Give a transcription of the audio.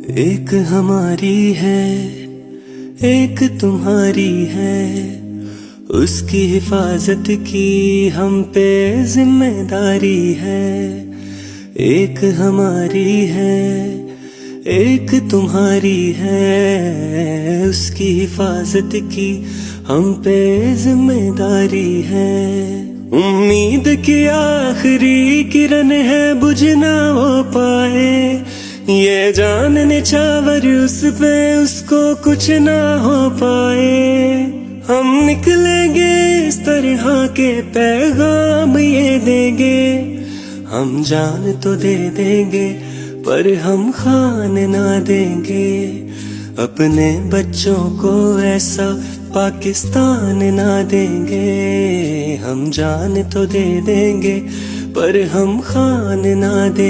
ایک ہماری ہے ایک تمہاری ہے، اس کی حفاظت کی ہم پہ ذمہ داری ہے۔ ایک ہماری ہے ایک تمہاری ہے، اس کی حفاظت کی ہم پہ ذمہ داری ہے۔ امید کی آخری کرن ہے، بجھ نہ وہ پائے، یہ جان نچھاور اس پہ اس کو کچھ نہ ہو پائے۔ ہم نکلیں گے اس طرح کے پیغام یہ دیں گے، ہم جان تو دے دیں گے پر ہم خان نہ دیں گے۔ اپنے بچوں کو ایسا پاکستان نہ دیں گے، ہم جان تو دے دیں گے پر ہم خان نہ دیں گے۔